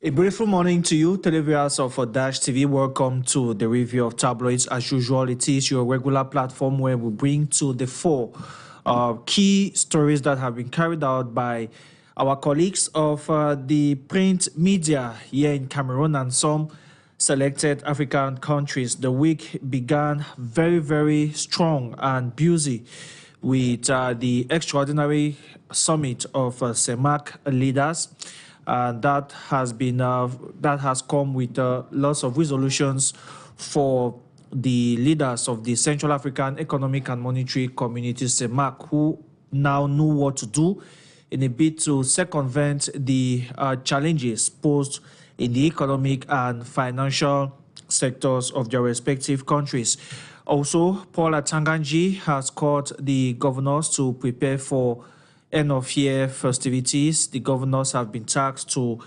A beautiful morning to you, televiewers of Dash TV. Welcome to the review of tabloids. As usual, it is your regular platform where we bring to the fore key stories that have been carried out by our colleagues of the print media here in Cameroon and some selected African countries. The week began very, very strong and busy with the extraordinary summit of CEMAC leaders. That has come with lots of resolutions for the leaders of the Central African Economic and Monetary Community, CEMAC, who now know what to do in a bid to circumvent the challenges posed in the economic and financial sectors of their respective countries. Also, Paul Atanganji has called the governors to prepare for end-of-year festivities. The governors have been tasked to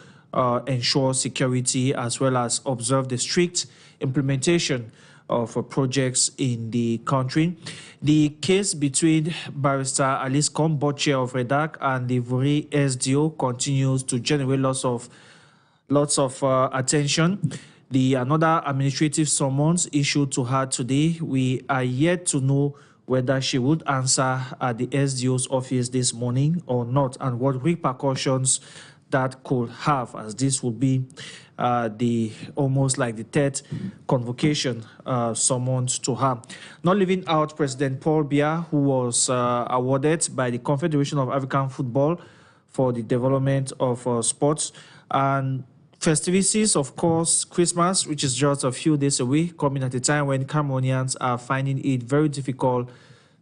ensure security as well as observe the strict implementation of projects in the country. The case between Barrister Alice Komboche of Redak and the Ivory SDO continues to generate lots of attention. Another administrative summons issued to her today. We are yet to know whether she would answer at the SDO's office this morning or not, and what repercussions that could have, as this will be almost like the third convocation summoned to her. Not leaving out President Paul Biya, who was awarded by the Confederation of African Football for the development of sports. And festivities, of course, Christmas, which is just a few days away, coming at a time when Cameroonians are finding it very difficult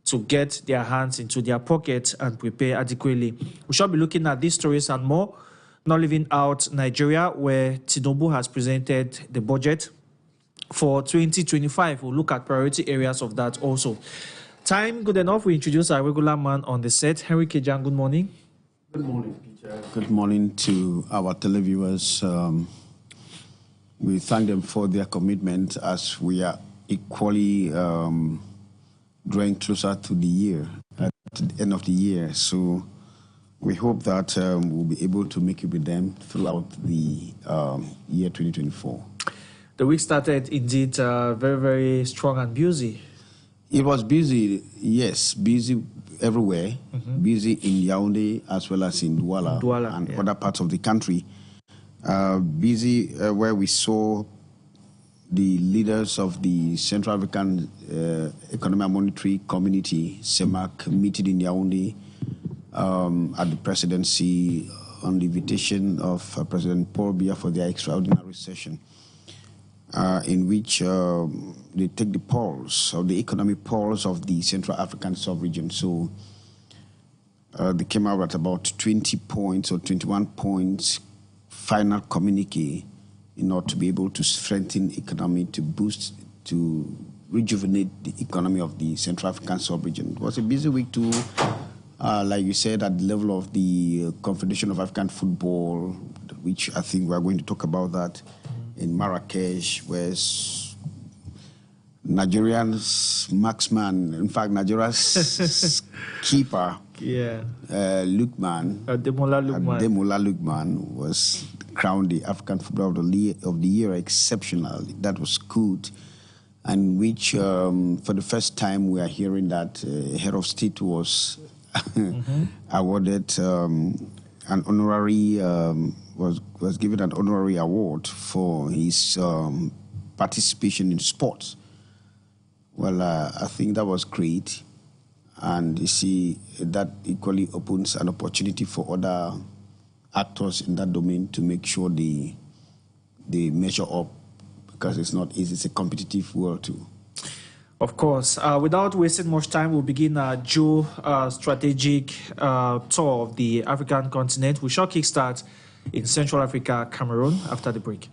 to get their hands into their pockets and prepare adequately. We shall be looking at these stories and more, not leaving out Nigeria, where Tinubu has presented the budget for 2025. We'll look at priority areas of that also. Time good enough, we introduce our regular man on the set. Henry Kejan, good morning. Good morning, Peter. Good morning to our televiewers. We thank them for their commitment as we are equally drawing closer to the year, at the end of the year. So we hope that we'll be able to make it with them throughout the year 2024. The week started indeed very, very strong and busy. It was busy, yes, busy everywhere, busy in Yaoundé as well as in Douala and other parts of the country. Busy where we saw the leaders of the Central African Economic and Monetary Community, CEMAC, meeting in Yaoundé at the presidency on the invitation of President Paul Biya for their extraordinary session, in which they take the pulse of the economic pulse of the Central African sub-region. So they came out at about 20 points or 21 points final communique in order to be able to strengthen economy, to boost, to rejuvenate the economy of the Central African sub-region. It was a busy week too, like you said, at the level of the Confederation of African Football, which I think we are going to talk about that in Marrakesh, where Nigeria's marksman, in fact, Nigeria's keeper, Ademola Lookman was crowned the African Footballer of the Year exceptional. That was good. And which, for the first time, we are hearing that head of state was awarded an honorary, was given an honorary award for his participation in sports. Well, I think that was great. And you see, that equally opens an opportunity for other actors in that domain to make sure they measure up, because it's not easy. It's a competitive world too. Of course. Without wasting much time, we'll begin our strategic tour of the African continent. We shall kickstart in Central Africa, Cameroon, after the break.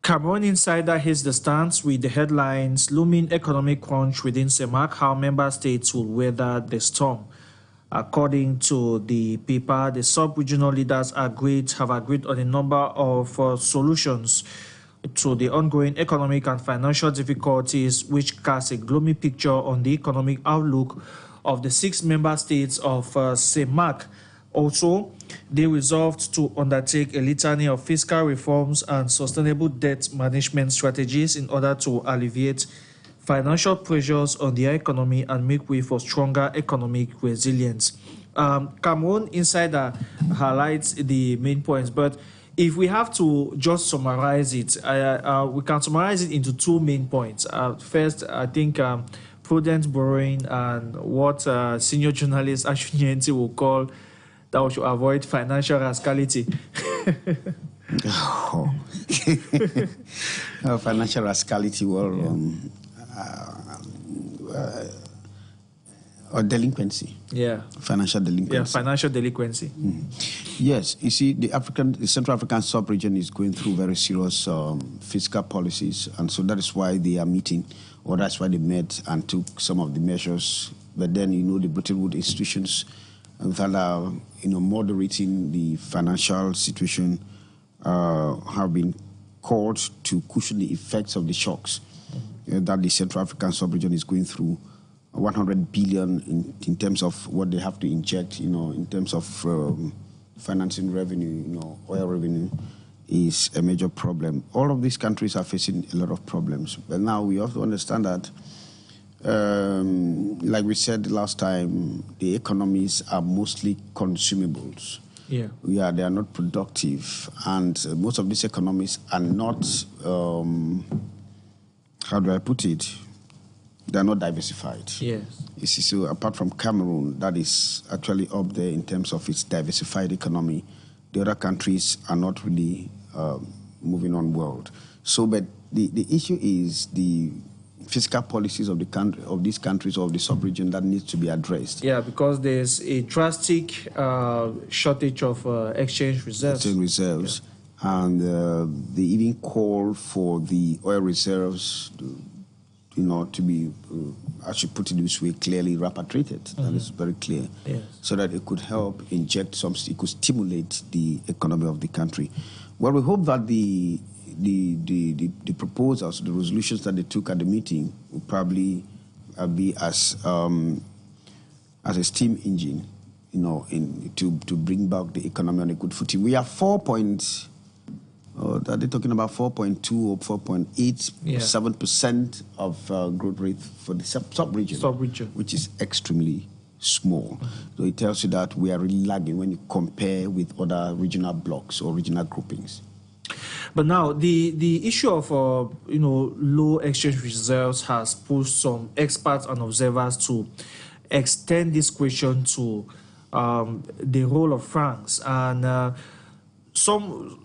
Cameroon Insider hits the stands with the headlines: looming economic crunch within CEMAC, how member states will weather the storm. According to the paper, the sub-regional leaders have agreed on a number of solutions to the ongoing economic and financial difficulties, which cast a gloomy picture on the economic outlook of the 6 member states of CEMAC. Also, they resolved to undertake a litany of fiscal reforms and sustainable debt management strategies in order to alleviate financial pressures on the economy and make way for stronger economic resilience. Cameroon Insider highlights the main points, but if we have to just summarize it, we can summarize it into 2 main points. First, I think prudent borrowing and what senior journalist Ashwini will call that we should avoid financial rascality. Financial rascality, or delinquency. Yeah. Financial delinquency. Yeah, financial delinquency. Yes, you see, the Central African sub-region is going through very serious fiscal policies, and so that is why they are meeting, or that's why they met and took some of the measures. But then, the Bretton Woods institutions that are, moderating the financial situation have been called to cushion the effects of the shocks that the Central African sub-region is going through. 100 billion in terms of what they have to inject, in terms of financing revenue, oil revenue is a major problem. All of these countries are facing a lot of problems. But now we have to understand that, like we said last time, the economies are mostly consumables. Yeah, they are not productive. And most of these economies are not, how do I put it? They're not diversified. Yes. You see, so apart from Cameroon, that is actually up there in terms of its diversified economy, the other countries are not really moving on well. So, but the issue is the fiscal policies of the country, of these countries, of the sub-region that needs to be addressed. Yeah, because there's a drastic shortage of exchange reserves. Yeah. And they even call for the oil reserves to be, I should put it this way, clearly repatriated. That is very clear. Yes. So that it could help inject it could stimulate the economy of the country. Well, we hope that the proposals, the resolutions that they took at the meeting will probably be as a steam engine, to bring back the economy on a good footing. We are 4.2 or 4.87% of growth rate for the sub-region, which is extremely small. So it tells you that we are really lagging when you compare with other regional blocks or regional groupings. But now the issue of low exchange reserves has pushed some experts and observers to extend this question to the role of francs, and some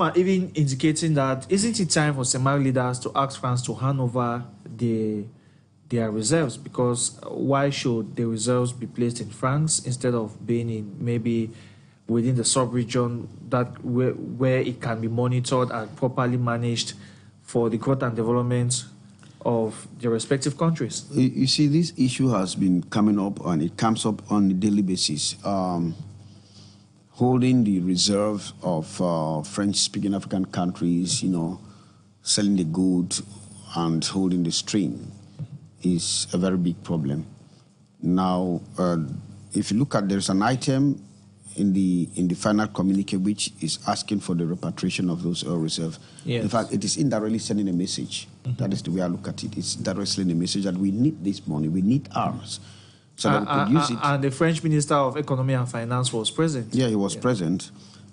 are even indicating that isn't it time for CEMAC leaders to ask France to hand over their reserves, because why should the reserves be placed in France instead of being in maybe within the sub-region where it can be monitored and properly managed for the growth and development of the respective countries? You see, this issue has been coming up, and it comes up on a daily basis. Holding the reserve of French-speaking African countries, selling the goods and holding the string is a very big problem. Now, if you look at, there's an item in the final communique which is asking for the repatriation of those oil reserves. Yes. In fact, it is indirectly sending a message. That is the way I look at it. It's indirectly sending a message that we need this money, we need ours, so that we could use it. And the French Minister of Economy and Finance was present. Yeah, he was present.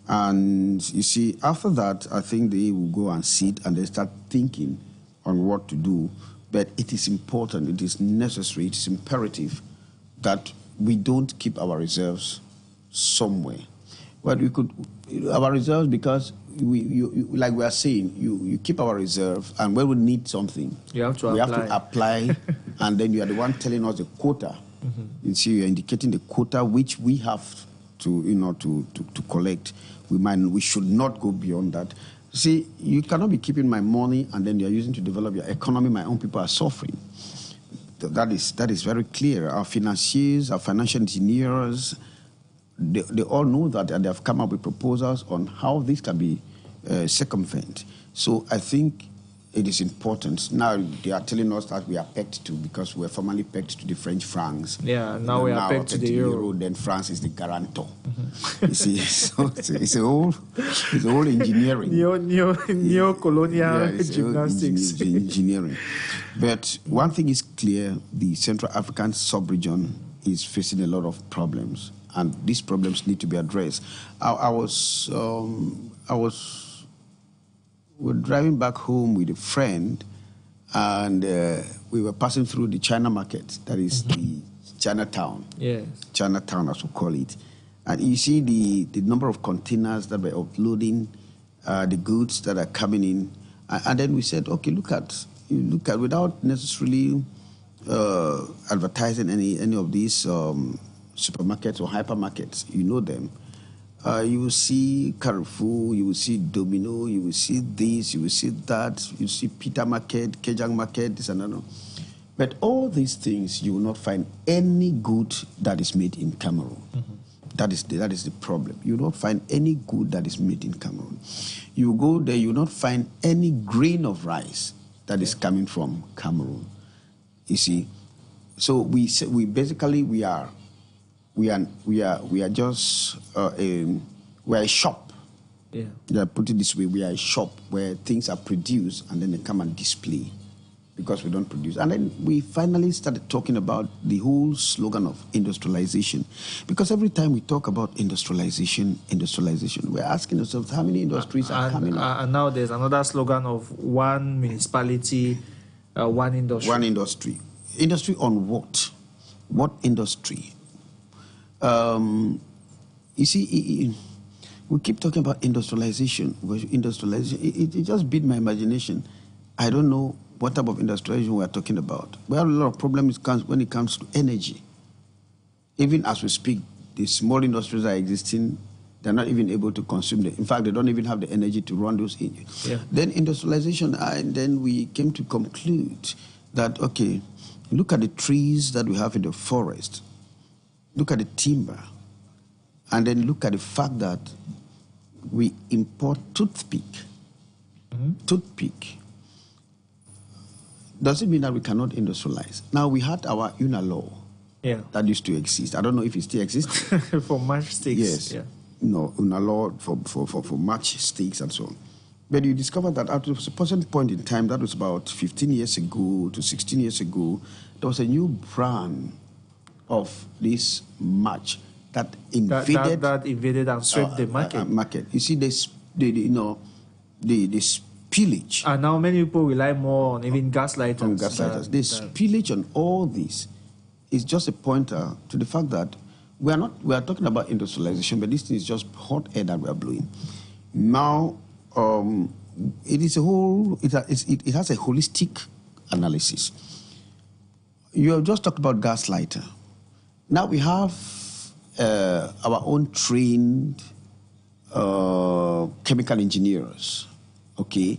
And you see, after that, I think they will go and sit and they start thinking on what to do. But it is important, it is necessary, it is imperative that we don't keep our reserves somewhere. But we could, our reserves, because like we are saying, you keep our reserve, and when we need something, we have to apply, and then you are the one telling us the quota. You see, you're indicating the quota which we have to, to collect. We should not go beyond that. See, you cannot be keeping my money and then you're using to develop your economy. My own people are suffering. That is very clear. Our financiers, our financial engineers, they all know that, and they have come up with proposals on how this can be circumvented. So I think it is important. Now they are telling us that we are pegged to, because we were formerly pegged to the French francs. Yeah, now we are pegged to the euro. Then France is the guarantor. You see, so it's a whole engineering. Neo-colonial gymnastics. Engineering. But one thing is clear: the Central African sub-region is facing a lot of problems, and these problems need to be addressed. We were driving back home with a friend, and we were passing through the China market, that is the Chinatown. Yes. Chinatown, as we call it. And you see the number of containers that were uploading, the goods that are coming in. And then we said, okay, look at, without necessarily advertising any of these supermarkets or hypermarkets, you know them. You will see Carrefour, you will see Domino, you will see this, you will see that, you will see Peter Market, Kejang Market, this and that. But all these things, you will not find any good that is made in Cameroon. That is the problem. You will not find any good that is made in Cameroon. You go there, you will not find any grain of rice that is coming from Cameroon. You see, so we are just we're a shop. Yeah. Put it this way: we are a shop where things are produced and then they come and display, because we don't produce. And then we finally started talking about the whole slogan of industrialization, because every time we talk about industrialization, we're asking ourselves how many industries are coming up. And now there's another slogan of one municipality, one industry. One industry. Industry on what? What industry? You see, we keep talking about industrialization. It just beat my imagination. I don't know what type of industrialization we are talking about. We have a lot of problems when it comes to energy. Even as we speak, the small industries are existing. They're not even able to consume them. In fact, they don't even have the energy to run those engines. Yeah. Then industrialization, and then we came to conclude that, okay, look at the trees that we have in the forest. Look at the timber, and then look at the fact that we import toothpick. Toothpick. Does it mean that we cannot industrialize? Now, we had our UNA law that used to exist. I don't know if it still exists. For matchsticks. Yes. Yeah. No, UNA law for matchsticks and so on. But you discover that at a certain point in time, that was about 15 years ago to 16 years ago, there was a new brand of this match that invaded and swept the market. You see, the spillage. And now many people rely more on even gaslighters. The spillage on all this is just a pointer to the fact that we are talking about industrialization, but this thing is just hot air that we are blowing. Now, it has a holistic analysis. You have just talked about gaslighter. Now we have our own trained chemical engineers. Okay,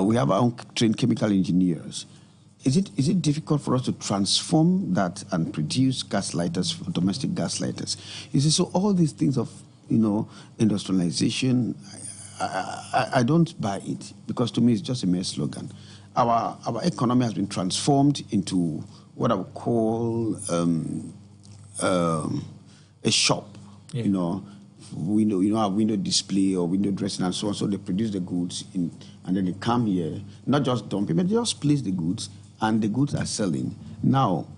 we have our own trained chemical engineers. Is it difficult for us to transform that and produce gaslighters, domestic gaslighters? You see, so all these things of industrialization, I don't buy it, because to me it's just a mere slogan. Our economy has been transformed into what I would call a shop. Yeah. Window display or window dressing and so on. So they produce the goods and then they come here, not just dumping, but they just place the goods, and the goods are selling. Now,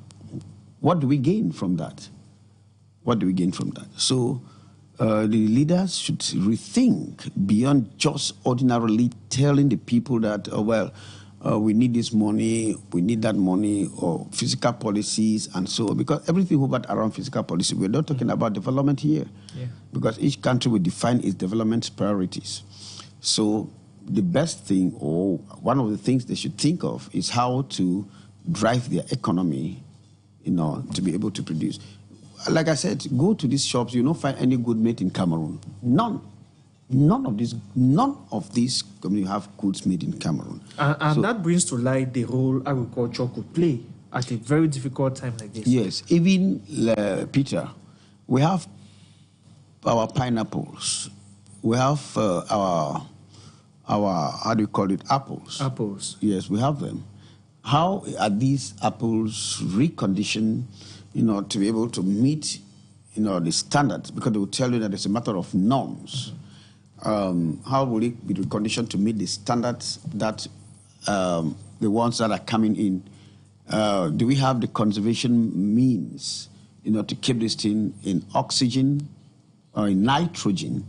what do we gain from that? So the leaders should rethink beyond just ordinarily telling the people that, we need this money, we need that money, or physical policies and so on. Because everything hovered around physical policy. We're not talking about development here. Yeah. Because each country will define its development priorities. So the best thing, or one of the things they should think of, is how to drive their economy, to be able to produce. Like I said, go to these shops, you don't find any good made in Cameroon. None of these companies have goods made in Cameroon. And so, that brings to light the role agriculture could play at a very difficult time like this. Yes, even Peter, we have our pineapples, we have our how do you call it, apples. Apples. Yes, we have them. How are these apples reconditioned, to be able to meet, the standards? Because they will tell you that it's a matter of norms. How will it be reconditioned to meet the standards that the ones that are coming in? Do we have the conservation means, to keep this thing in oxygen or in nitrogen,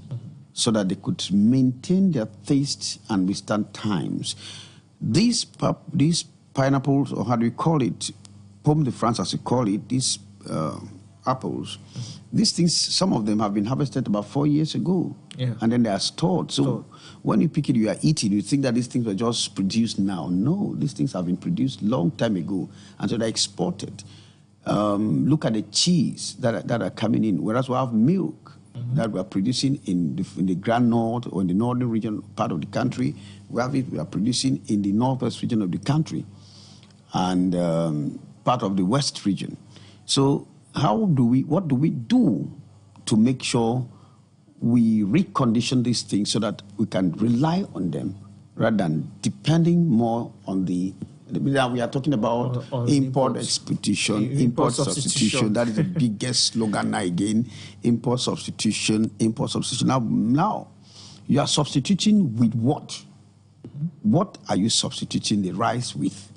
so that they could maintain their taste and withstand times? These pineapples, or how do we call it, pomme de France as we call it, these apples, these things, some of them have been harvested about 4 years ago, and then they are stored. So when you pick it, you are eating, you think that these things were just produced now. No, these things have been produced long time ago, and so they're exported. Look at the cheese that are coming in, whereas we have milk that we are producing in the Grand North or in the northern region part of the country. We are producing in the northwest region of the country and part of the west region. So what do we do to make sure we recondition these things so that we can rely on them rather than depending more on the... Now we are talking about import substitution. That is the biggest slogan now again. Import substitution. Now you are substituting with what? What are you substituting the rice with?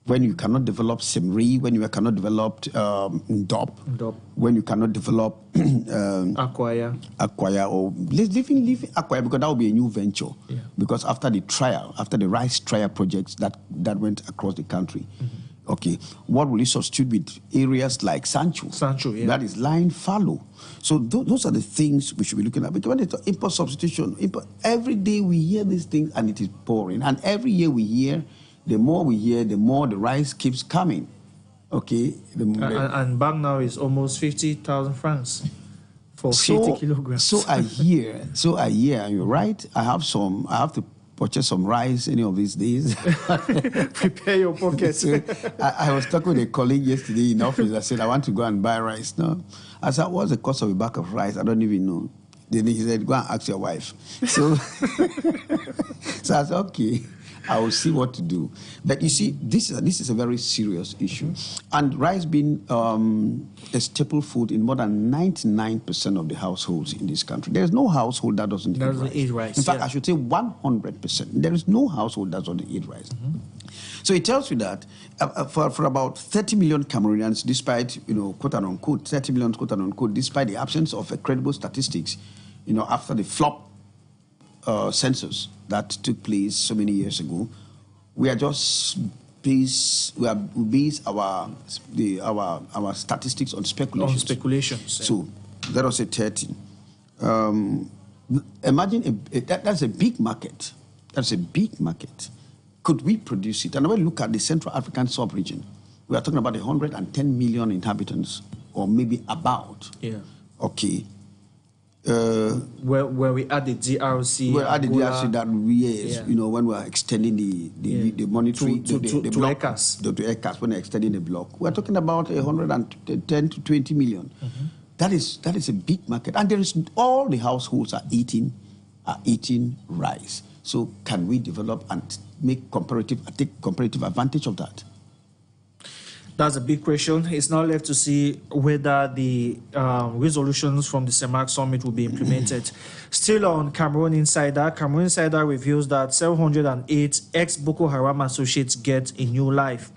When you cannot develop semri, when you cannot develop ndop, when you cannot develop acquire, or leave acquire, because that will be a new venture. Yeah. Because after the rice trial projects that went across the country, okay, what will you substitute with areas like Sancho? That is lying fallow. So those are the things we should be looking at. Because when it's import substitution, every day we hear these things and it is boring. And every year we hear, the more we hear, the more the rice keeps coming. Okay? And bag now is almost 50,000 francs for 50 kilograms. So I hear, and you're right, I have to purchase some rice any of these days. Prepare your pockets. So I was talking with a colleague yesterday in office. I said, I want to go and buy rice now. I said, what's the cost of a bag of rice? I don't even know. Then he said, go and ask your wife. So, so I said, okay, I will see what to do. But you see, this is a very serious issue. And rice being a staple food in more than 99% of the households in this country. There is no household that doesn't eat rice. In fact, I should say 100%. There is no household that doesn't eat rice. So it tells you that for about 30 million Cameroonians, despite, quote unquote, 30 million, quote unquote, despite the absence of credible statistics, after the flop census that took place so many years ago, we are just base our statistics on speculations. So let us say 13. Imagine that's a big market. That's a big market. Could we produce it? And when we look at the Central African sub-region, we are talking about 110 million inhabitants, or maybe about. Yeah. Okay. Where we add the DRC, that when we are extending the monetary to ECAS, when they're extending the block, we are talking about 110 to 20 million. That is a big market, and there is all the households are eating rice. So can we develop and take comparative advantage of that? That's a big question. It's now left to see whether the resolutions from the CEMAC summit will be implemented. Still on Cameroon Insider reveals that 708 ex-Boko Haram associates get a new life.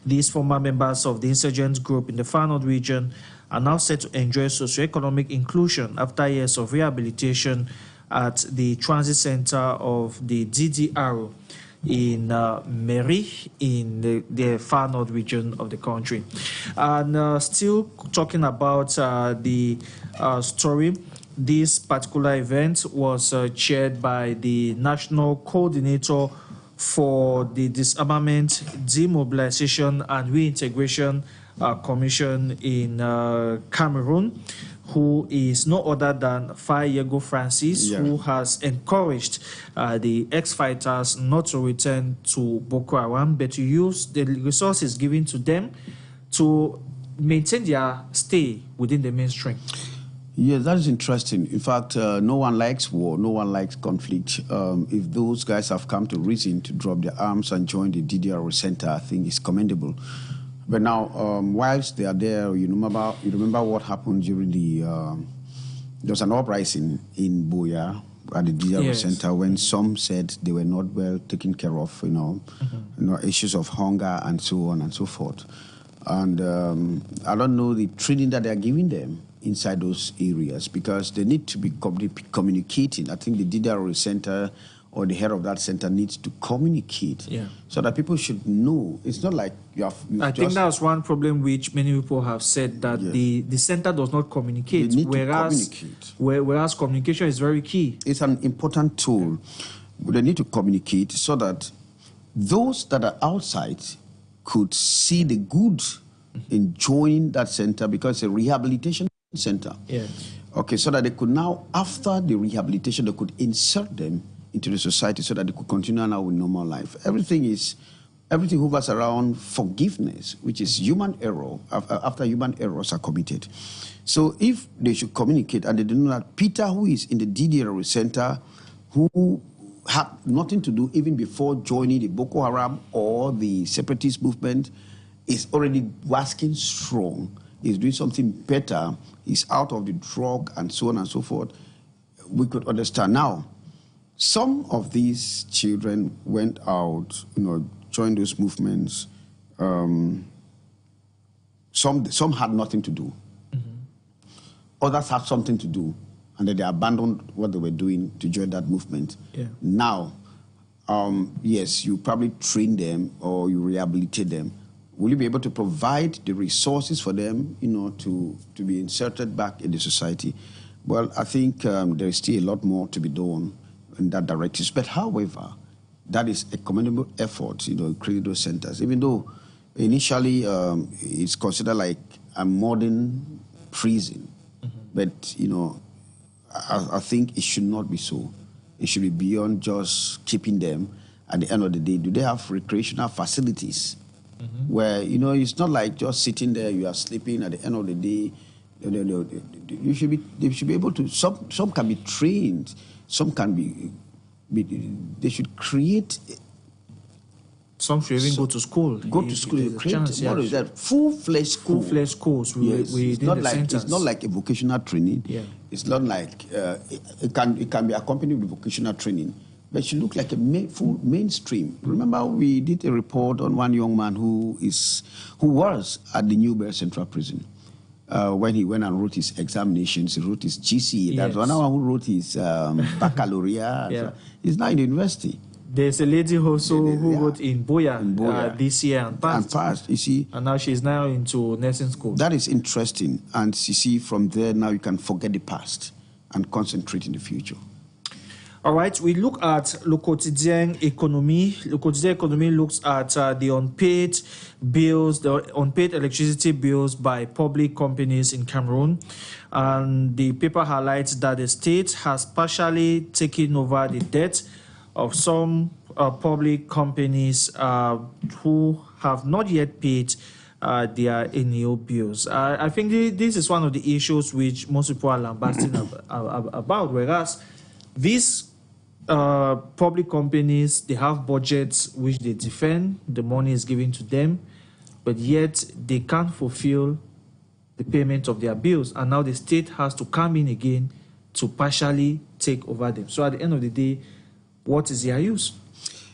These former members of the insurgent group in the Far North region are now set to enjoy socioeconomic inclusion after years of rehabilitation at the transit center of the DDR in Meri, in the Far North region of the country. And still talking about the story, this particular event was chaired by the National Coordinator for the Disarmament, Demobilization and Reintegration Commission in Cameroon, who is no other than Fayego Francis, who has encouraged the ex-fighters not to return to Boko Haram, but to use the resources given to them to maintain their stay within the mainstream. Yeah, that is interesting. In fact, no one likes war, no one likes conflict. If those guys have come to reason to drop their arms and join the DDR center, I think it's commendable. But now, whilst they are there, you remember what happened during there was an uprising in Buea at the DDR center when some said they were not well taken care of, issues of hunger and so on and so forth. And I don't know the training that they are giving them inside those areas, because they need to be communicating. I think the DDR center or the head of that center needs to communicate so that people should know. It's not like I think that's one problem which many people have said, that the center does not communicate, whereas communication is very key. It's an important tool. They need to communicate so that those that are outside could see the good in joining that center, because it's a rehabilitation center. Okay, so that they could now, after the rehabilitation, they could insert them into the society so that they could continue now with normal life. Everything hovers around forgiveness, which is human error, after human errors are committed. So if they should communicate, and they do know that Peter, who is in the DDR center, who had nothing to do even before joining the Boko Haram or the separatist movement, is already wasking strong, is doing something better, is out of the drug and so on and so forth, we could understand. Now, some of these children went out, joined those movements. Some had nothing to do. Others had something to do, and then they abandoned what they were doing to join that movement. Now, yes, you probably train them or you rehabilitate them. Will you be able to provide the resources for them, to be inserted back in the society? Well, I think there is still a lot more to be done in that direction. But however, that is a commendable effort, create those centers. Even though initially it's considered like a modern prison, but I think it should not be so. It should be beyond just keeping them. At the end of the day, do they have recreational facilities? Where, it's not like just sitting there, you are sleeping. At the end of the day, they should be able to, some can be trained, some can be they should create. Some should even go to school. What is that? Full-fledged school. Full-fledged schools. It's not like a vocational training. It's not like it can be accompanied with vocational training. But she looked like a full mainstream. Remember, we did a report on one young man who was at the Newberry Central Prison. When he went and wrote his examinations, he wrote his GCE. That's one who wrote his baccalaureate. He's now in the university. There's a lady also who wrote in Buea this year and passed. You see. And now she's now into nursing school. That is interesting. And you see, from there, now you can forget the past and concentrate in the future. All right, we look at Le Quotidien Economy. Le Quotidien Economy looks at the unpaid bills, the unpaid electricity bills by public companies in Cameroon. And the paper highlights that the state has partially taken over the debt of some public companies who have not yet paid their annual bills. I think this is one of the issues which most people are lambasting about, whereas these public companies, they have budgets which they defend, the money is given to them, but yet they can't fulfill the payment of their bills. And now the state has to come in again to partially take over them. So at the end of the day, what is their use?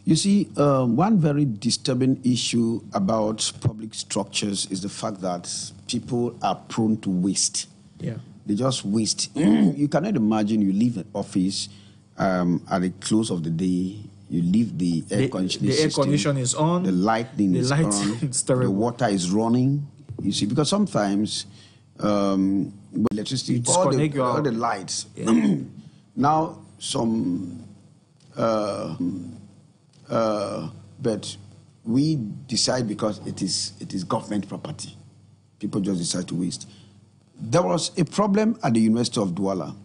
You see, one very disturbing issue about public structures is the fact that people are prone to waste. They just waste. You cannot imagine you leave an office at the close of the day, you leave the air conditioning system. The air condition is on. The lighting is on. The water is running. You see, because sometimes electricity, all the lights. Now, but we decide because it is government property. People just decide to waste. There was a problem at the University of Douala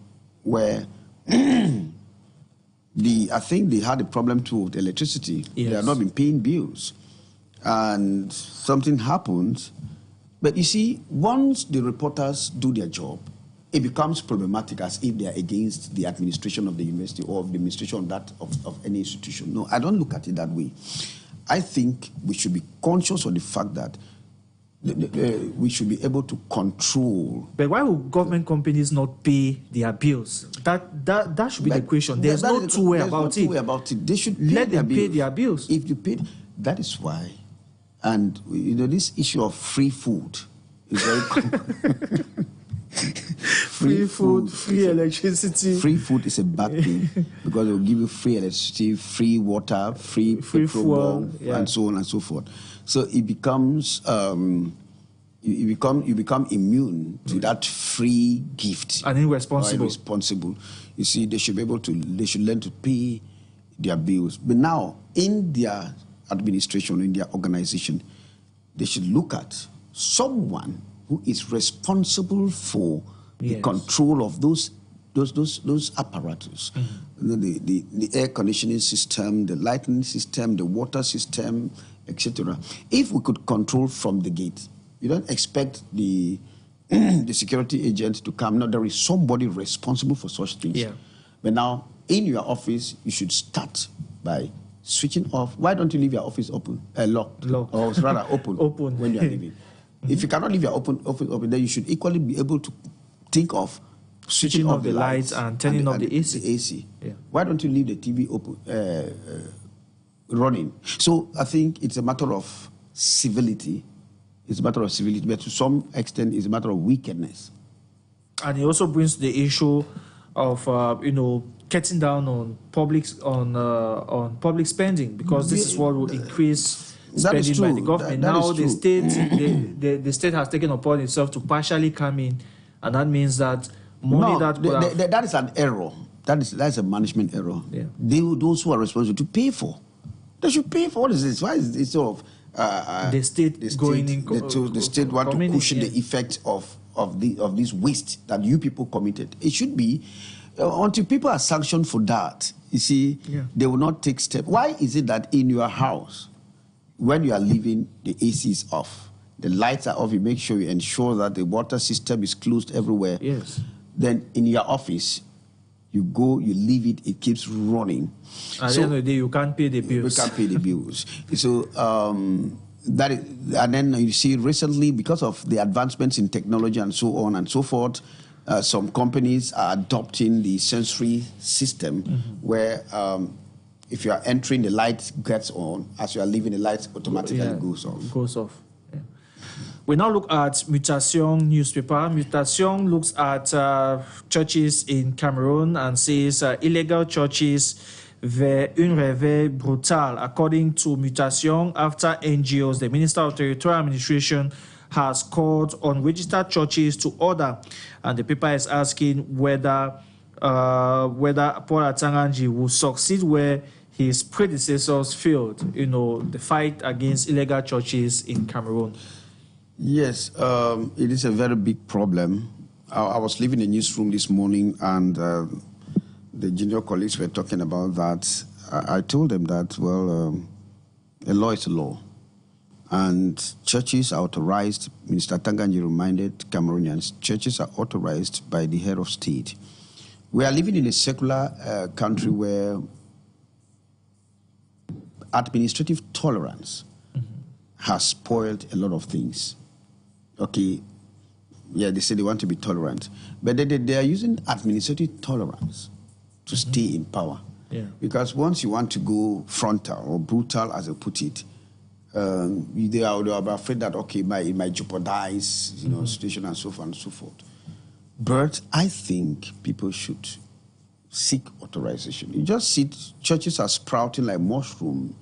where I think they had a problem too with electricity. They have not been paying bills. And something happened. But you see, once the reporters do their job, it becomes problematic as if they are against the administration of the university or the administration of that of any institution. No, I don't look at it that way. I think we should be conscious of the fact that we should be able to control. But why would government companies not pay their bills? That should be the question. There's no two way about it. They should let them pay their bills. If you pay, that is why. And this issue of free food is very common. Free food, free electricity. Free food is a bad thing because it will give you free electricity, free water, free fuel, and so on and so forth. So it becomes you become immune to that free gift and irresponsible. You see, they should learn to pay their bills. But now in their administration, in their organization, they should look at someone who is responsible for the control of those apparatus, the air conditioning system, the lighting system, the water system, etc. If we could control from the gate, you don't expect the security agent to come. No, there is somebody responsible for such things. Yeah. But now, in your office, you should start by switching off. Why don't you leave your office open, locked, or rather open when you are leaving? If you cannot leave your office open, then you should equally be able to think of switching off the lights and turning off the AC. The AC. Yeah. Why don't you leave the TV open, running? So I think it's a matter of civility. It's a matter of civility, but to some extent, it's a matter of wickedness. And it also brings the issue of cutting down on public spending, because this is what will increase spending by the government. Now the state the state has taken upon itself to partially come in, and that means that money that is an error. That's a management error. Yeah. Those who are responsible to pay for, they should pay for. What is this? Why is it sort of the state going in? The state want to cushion the effect of this waste that you people committed. It should be until people are sanctioned for that. You see, they will not take steps. Why is it that in your house, when you are leaving, the AC is off, the lights are off, you make sure you ensure that the water system is closed everywhere. Yes. Then in your office, you go, you leave it, it keeps running. At the end of the day, you can't pay the bills. You can't pay the bills. So that is, and then you see recently, because of the advancements in technology and so on and so forth, some companies are adopting the sensory system where if you are entering, the light gets on. As you are leaving, the light automatically goes off. Yeah. We now look at Mutation newspaper. Mutation looks at churches in Cameroon and says illegal churches vers une réveil brutal. According to Mutation, after NGOs, the Minister of Territorial Administration has called on registered churches to order, and the paper is asking whether Paul Atanganji will succeed where his predecessors failed, the fight against illegal churches in Cameroon. Yes, it is a very big problem. I was leaving the newsroom this morning, and the junior colleagues were talking about that. I told them that, a law is a law, and churches are authorized. Minister Tanganji reminded Cameroonians, churches are authorized by the head of state. We are living in a secular country where administrative tolerance has spoiled a lot of things. Okay, they say they want to be tolerant, but they are using administrative tolerance to stay in power. Yeah. Because once you want to go frontal or brutal, as I put it, they are afraid that it might jeopardize situation and so on and so forth. But I think people should seek authorization. You just see churches are sprouting like mushroom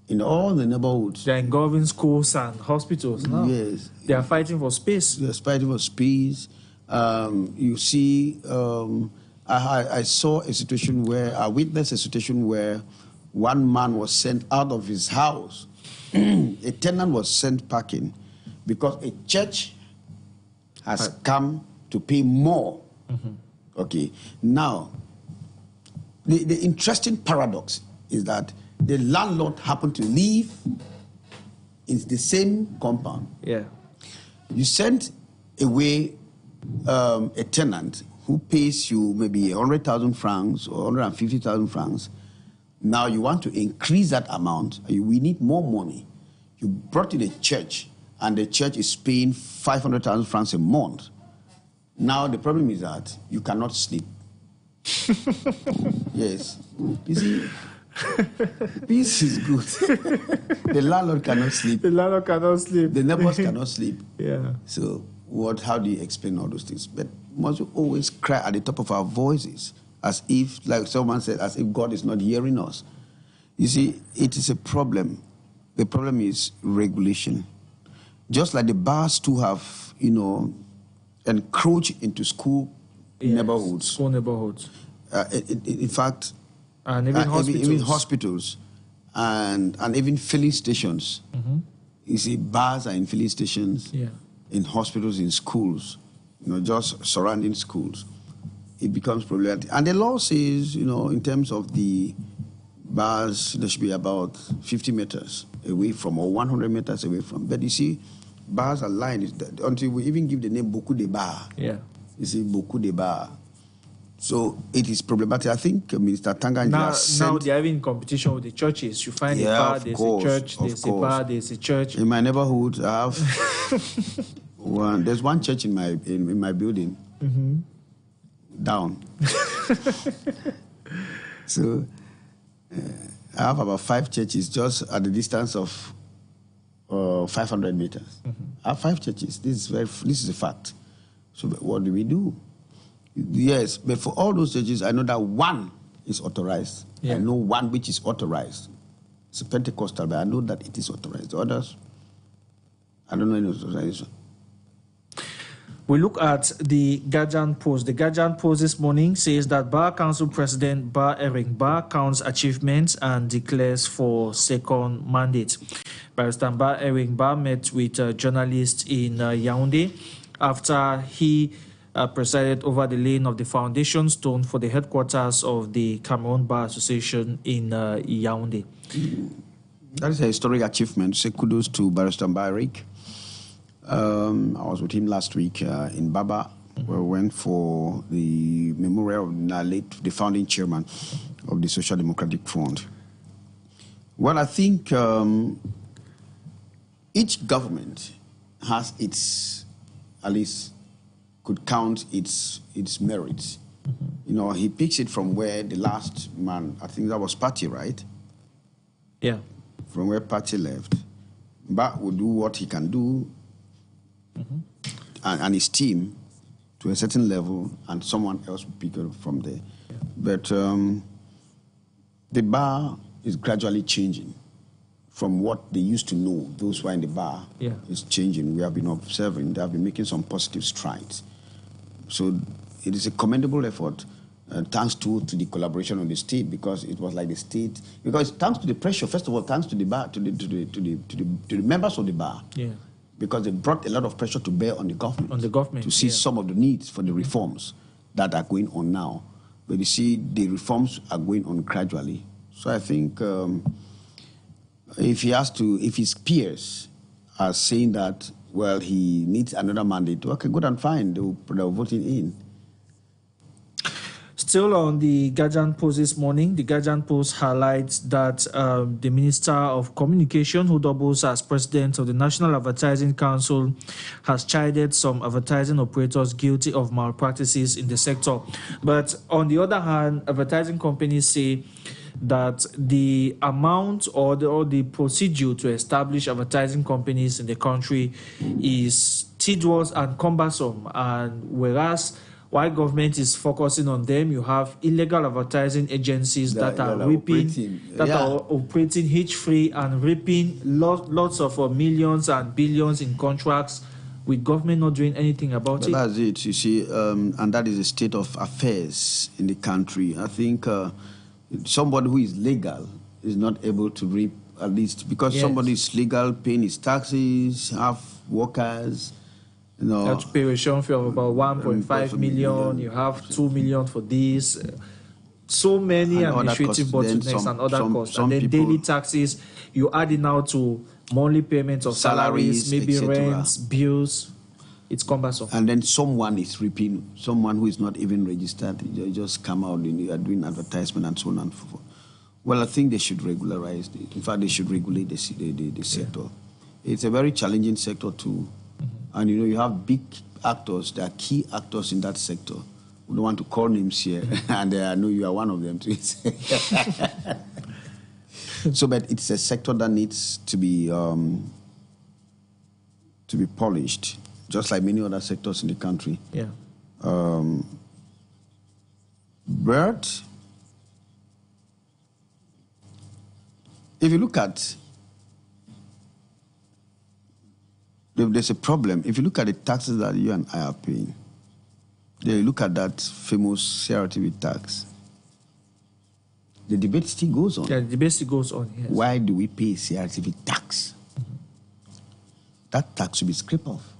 in all the neighborhoods. They're engulfing schools and hospitals now. Yes. They are fighting for space. They're fighting for space. You see, I witnessed a situation where one man was sent out of his house. A tenant was sent packing because a church has come to pay more. Okay. Now, the interesting paradox is that the landlord happened to live in the same compound. Yeah. You sent away a tenant who pays you maybe 100,000 francs or 150,000 francs, now you want to increase that amount, we need more money. You brought in a church, and the church is paying 500,000 francs a month. Now the problem is that you cannot sleep. Yes. You see, peace is good. The landlord cannot sleep. The landlord cannot sleep. The neighbors cannot sleep. Yeah. So how do you explain all those things? But must we always cry at the top of our voices, as if, like someone said, as if God is not hearing us? You see, it is a problem. The problem is regulation. Just like the bars too have, encroached into school neighborhoods. School neighborhoods. In fact, and even hospitals. Even hospitals and even filling stations. Mm-hmm. You see, bars are in filling stations, in hospitals, in schools, just surrounding schools. It becomes problematic. And the law says, in terms of the bars, there should be about 50 meters away from, or 100 meters away from. But you see, bars are lined until we even give the name Beaucoup de Bar. Yeah. You see, Beaucoup de Bar. So it is problematic. I think Minister Tanga now they are having competition with the churches. You find a bar, there's a church, there's a bar, there's a church. In my neighborhood, I have one. There's one church in my building. Mm-hmm. Down. So I have about 5 churches just at the distance of 500 meters. Mm-hmm. I have 5 churches. This is a fact. So what do we do? Yes, but for all those churches, I know that one is authorized. Yeah. I know one which is authorized. It's a Pentecostal, but I know that it is authorized. The others, I don't know any authorization. We look at the Guardian Post. The Guardian Post this morning says that Bar Council President Bar Eric Bar counts achievements and declares for second mandate. Barrister Bar Eric Bar met with journalists in Yaoundé after he presided over the laying of the foundation stone for the headquarters of the Cameroon Bar Association in Yaoundé. That is a historic achievement. Say kudos to Barrister Bar Eric. I was with him last week in Baba, where we went for the memorial of the founding chairman of the Social Democratic Front. Well, I think each government has its, at least, could count its merits. Mm-hmm. He picks it from where the last man, I think that was Party, right? Yeah. From where Party left. But will do what he can do. Mm-hmm. And his team to a certain level, and someone else will pick it up from there. Yeah. But the bar is gradually changing from what they used to know. Those who are in the bar is changing. We have been observing. They have been making some positive strides. So it is a commendable effort, thanks to the collaboration of the state, because it was like the state. Because thanks to the pressure, first of all, thanks to the bar, to the members of the bar. Yeah. Because they brought a lot of pressure to bear on the government. On the government. To see some of the needs for the reforms that are going on now. But you see, the reforms are going on gradually. So I think if his peers are saying that, well, he needs another mandate, okay, good and fine, they'll vote him in. Still on the Guardian Post this morning, the Guardian Post highlights that the Minister of Communication, who doubles as President of the National Advertising Council, has chided some advertising operators guilty of malpractices in the sector. But on the other hand, advertising companies say that the amount or the procedure to establish advertising companies in the country is tedious and cumbersome, and whereas while government is focusing on them, you have illegal advertising agencies that are operating hitch-free and reaping lots of millions and billions in contracts with government not doing anything about it. That's it, you see, and that is the state of affairs in the country. I think somebody who is legal is not able to reap, at least, because somebody is legal, paying his taxes, have workers. You have to pay a fee of about 1.5 million. You have 2 million for this. So many administrative bottlenecks and other costs. And then daily taxes, you add it now to monthly payments of salaries, maybe rents, bills. It's cumbersome. And then someone is reaping, someone who is not even registered, they just come out and you are doing advertisement and so on and so forth. Well, I think they should regularize it. In fact, they should regulate the sector. Yeah. It's a very challenging sector too. And you have big actors, there are key actors in that sector. We don't want to call names here, and I know you are one of them too. So, but it's a sector that needs to be polished, just like many other sectors in the country. Yeah. But if you look at, there's a problem. If you look at the taxes that you and I are paying, then you look at that famous CRTV tax. The debate still goes on. Yeah, the debate still goes on, yes. Why do we pay CRTV tax? That tax should be scraped off,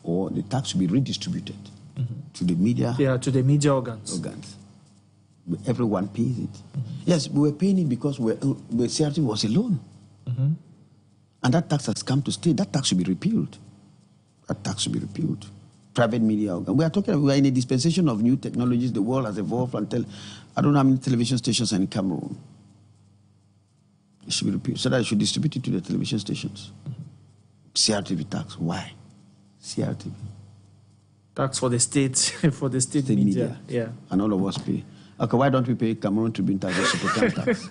or the tax should be redistributed to the media. Yeah, to the media organs. Everyone pays it. Yes, we were paying it because the CRTV was a loan. And that tax has come to stay. That tax should be repealed. That tax should be repealed. Private media organ. We are in a dispensation of new technologies. The world has evolved until I don't know how many television stations are in Cameroon. It should be repealed. So that it should distribute it to the television stations. CRTV tax. Why? CRTV. Tax for the state, for the state media. Yeah. And all of us pay. Okay, why don't we pay Cameroon Tribune tax or Super tax?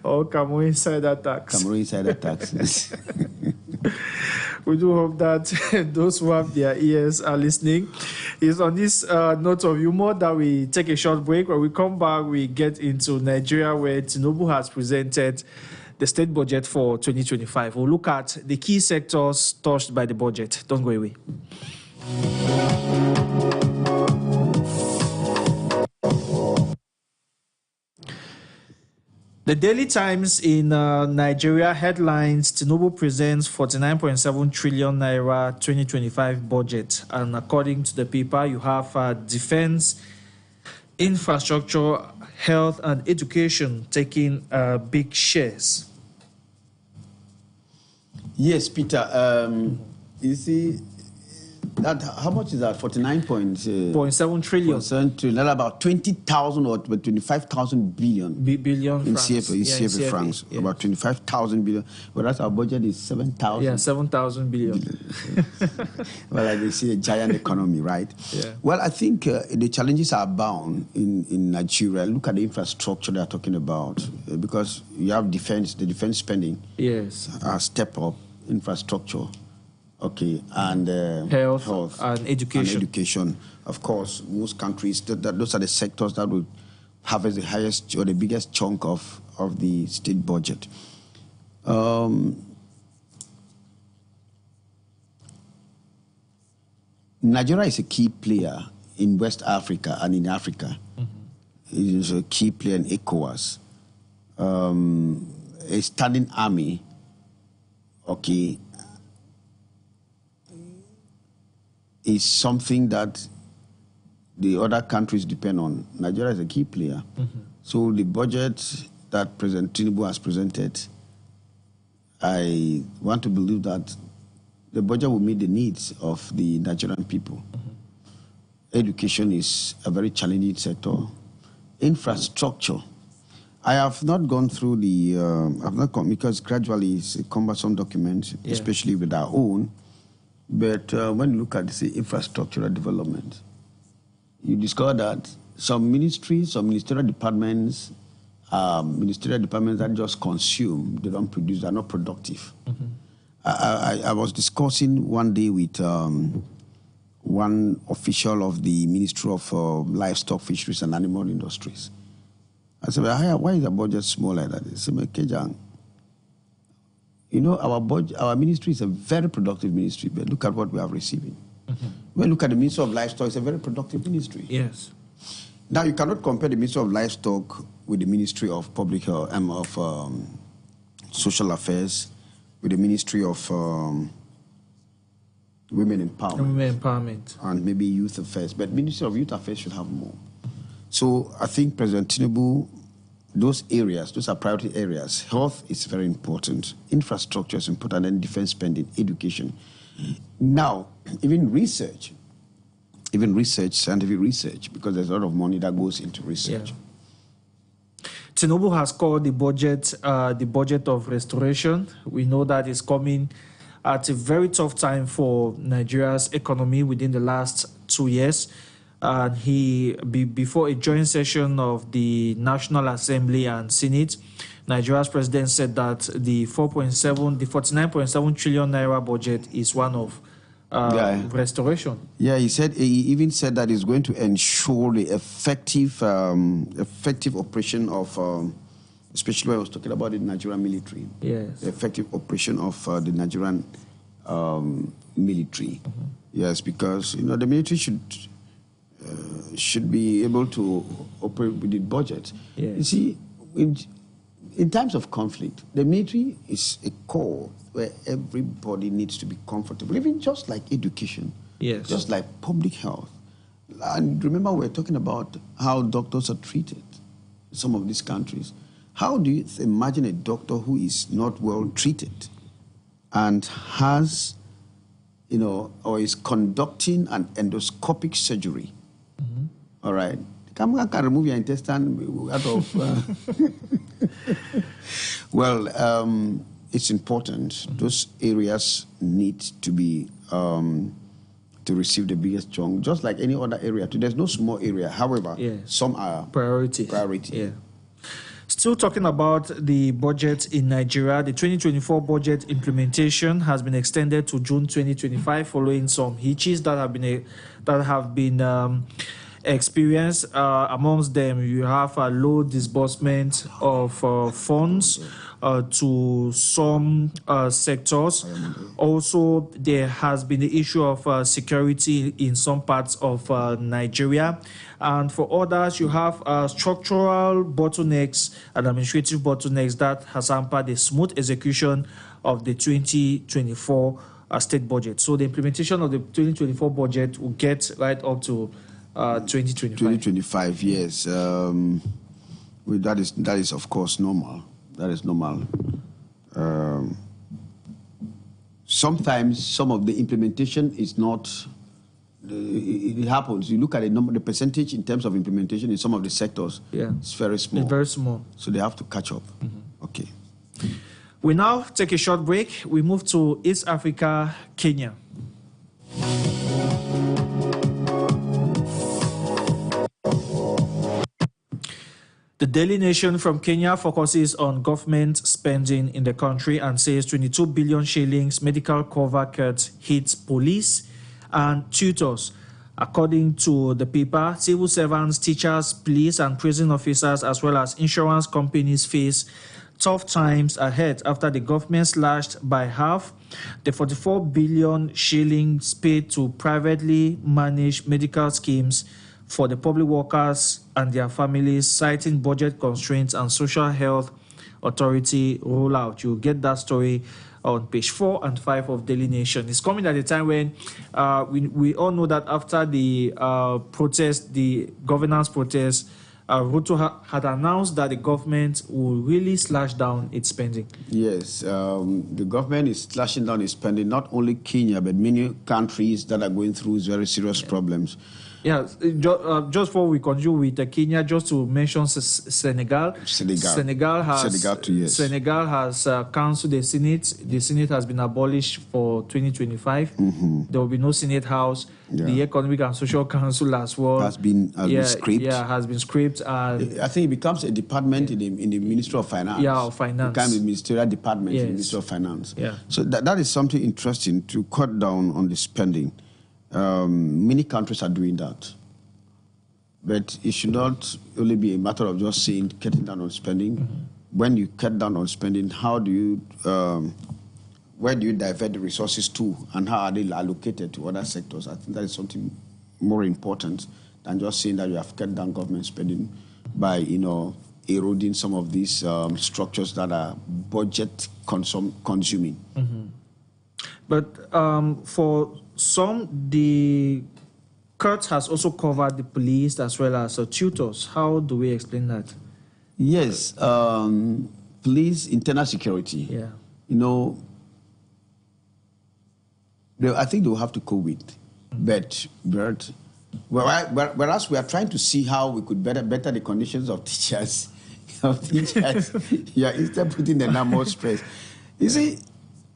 Or Cameroon Insider tax. Cameroon Insider tax. We do hope that those who have their ears are listening. It's on this note of humor that we take a short break. When we come back, we get into Nigeria, where Tinubu has presented the state budget for 2025. We'll look at the key sectors touched by the budget. Don't go away. The Daily Times in Nigeria headlines, Tinubu presents 49.7 trillion naira 2025 budget. And according to the paper, you have defense, infrastructure, health, and education taking big shares. Yes, Peter. You see, that how much is that? 49.7 trillion. About 20,000 or 25,000 billion. Billion in francs. CFA francs. Yes. About 25,000 billion. Whereas our budget is 7,000. Yeah, 7,000 billion. Well, like they see a giant economy, right? Yeah. Well, I think the challenges are bound in Nigeria. Look at the infrastructure they are talking about, because you have defense, the defense spending. Yes. Step up infrastructure. Okay, and health and education. And education. Of course, most countries, those are the sectors that will have the highest or the biggest chunk of the state budget. Nigeria is a key player in West Africa and in Africa. It is a key player in ECOWAS. A standing army, okay, is something that the other countries depend on. Nigeria is a key player. So the budget that President Tinubu has presented, I want to believe that the budget will meet the needs of the Nigerian people. Education is a very challenging sector. Infrastructure. I have not gone through because gradually it's a cumbersome document, especially with our own. But when you look at the infrastructural development, you discover that some ministries, some ministerial departments that just consume, they don't produce, they're not productive. I was discussing one day with one official of the Ministry of Livestock, Fisheries and Animal Industries. I said, well, why is the budget small like that? He said, Kejang, you know, our ministry is a very productive ministry, but look at what we are receiving. When you look at the Ministry of Livestock, it's a very productive ministry. Yes. Now, you cannot compare the Ministry of Livestock with the Ministry of Public Health and of Social Affairs, with the Ministry of Women Empowerment. And maybe Youth Affairs. But Ministry of Youth Affairs should have more. So I think President Tinubu, those areas, those are priority areas. Health is very important. Infrastructure is important, and defense spending, education. Now, even research, scientific research, because there's a lot of money that goes into research. Yeah. Tinubu has called the budget of restoration. We know that it's coming at a very tough time for Nigeria's economy within the last 2 years. And before a joint session of the National Assembly and Senate, Nigeria's president said that the 49.7 trillion naira budget is one of restoration. Yeah, he even said that he's going to ensure the effective operation of, especially when I was talking about the Nigerian military. Yes. The effective operation of the Nigerian military. Mm-hmm. Yes, because the military should be able to operate with the budget. Yes. You see, in times of conflict, the military is a core where everybody needs to be comfortable, even just like education, yes, just like public health. And remember, we're talking about how doctors are treated in some of these countries. How do you imagine a doctor who is not well treated and has, or is conducting an endoscopic surgery? Mm-hmm. All right. Can remove your intestine out of... Well, it's important. Mm-hmm. Those areas need to be... to receive the biggest chunk, just like any other area. There's no small area. However, some are priority. Yeah. Still talking about the budget in Nigeria, the 2024 budget implementation has been extended to June 2025 following some hitches that have been experienced. Amongst them, you have a low disbursement of funds to some sectors. Also, there has been the issue of security in some parts of Nigeria. And for others, you have structural bottlenecks and administrative bottlenecks that has hampered the smooth execution of the 2024 state budget. So the implementation of the 2024 budget will get right up to 2025. 2025, yes. That is of course normal. That is normal. Sometimes some of the implementation is not. It happens. You look at the percentage in terms of implementation in some of the sectors. Yeah, it's very small. It's very small. So they have to catch up. Mm-hmm. Okay. We now take a short break. We move to East Africa, Kenya. The Daily Nation from Kenya focuses on government spending in the country and says 22 billion shillings medical cover cuts hits police and tutors. According to the paper, civil servants, teachers, police and prison officers, as well as insurance companies face tough times ahead after the government slashed by half the 44 billion shillings paid to privately managed medical schemes for the public workers and their families, citing budget constraints and social health authority rollout. You'll get that story on page 4 and 5 of Daily Nation. It's coming at a time when we all know that after the protest, the governance protest, Ruto had announced that the government will really slash down its spending. Yes, the government is slashing down its spending, not only Kenya, but many countries that are going through very serious problems. Yeah, just before we continue with Kenya, just to mention Senegal. Senegal has cancelled the Senate. The Senate has been abolished for 2025. Mm-hmm. There will be no Senate House. Yeah. The Economic and Social Council as well has been scrapped. Yeah, has been scrapped. I think it becomes a department in the Ministry of Finance. Yeah, of Finance. It becomes a ministerial department in the Ministry of Finance. Yeah. So that is something interesting to cut down on the spending. Many countries are doing that. But it should not only be a matter of just saying cutting down on spending. Mm-hmm. When you cut down on spending, how do you, where do you divert the resources to, and how are they allocated to other sectors? I think that is something more important than just saying that you have cut down government spending by, eroding some of these structures that are budget consuming. Mm-hmm. But for some, the cut has also covered the police as well as tutors. How do we explain that? Yes, police, internal security. Yeah. I think they will have to cope with. But whereas we are trying to see how we could better the conditions of teachers, yeah, instead of putting them more stress. You see,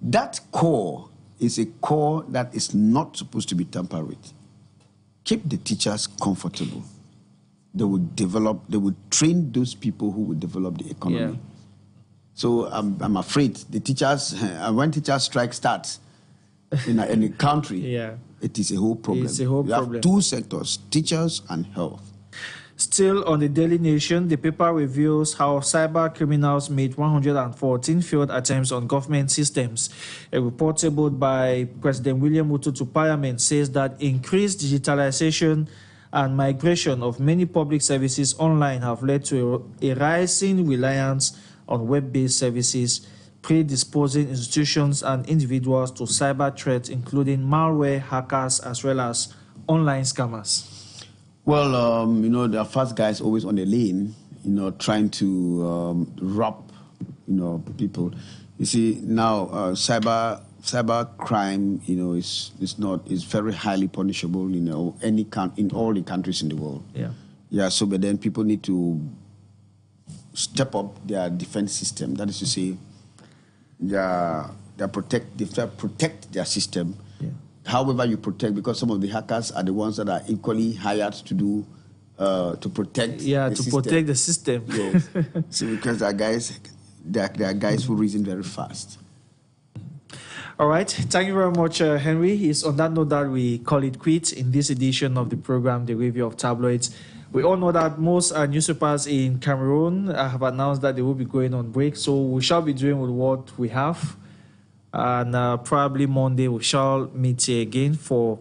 that core is a core that is not supposed to be tampered with. Keep the teachers comfortable. They will train those people who will develop the economy. Yeah. So I'm afraid the teachers, when teachers strike starts in a country, yeah, it is a whole problem. It's a whole problem. Have two sectors, teachers and health. Still on the Daily Nation, the paper reveals how cyber criminals made 114 failed attempts on government systems. A report tabled by President William Ruto to Parliament says that increased digitalization and migration of many public services online have led to a rising reliance on web-based services, predisposing institutions and individuals to cyber threats, including malware, hackers, as well as online scammers. Well, there are fast guys always on the lane, trying to rob, people. You see, now cyber crime, is very highly punishable, in all the countries in the world. Yeah. Yeah. So, but then people need to step up their defense system. That is to say, they protect their system. Yeah. However you protect, because some of the hackers are the ones that are equally hired to do to protect. Yeah, to system. Protect the system. Yes. So because there are guys who reason very fast. All right. Thank you very much, Henry. It's on that note that we call it quits in this edition of the program, The Review of Tabloids. We all know that most newspapers in Cameroon have announced that they will be going on break, so we shall be doing with what we have. And probably Monday we shall meet here again for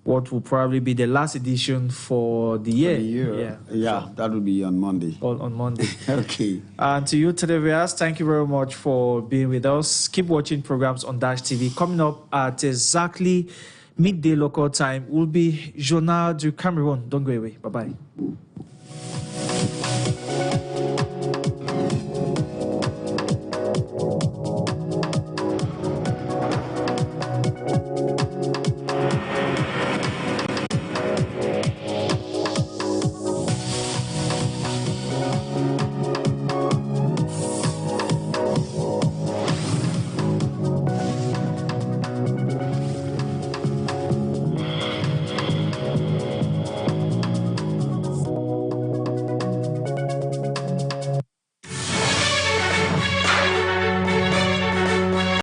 what will probably be the last edition for the year. Yeah, that will be on Monday. On Monday. Okay. And to you, televiewers, thank you very much for being with us. Keep watching programs on Dash TV. Coming up at exactly midday local time will be Journal du Cameroon. Don't go away. Bye-bye.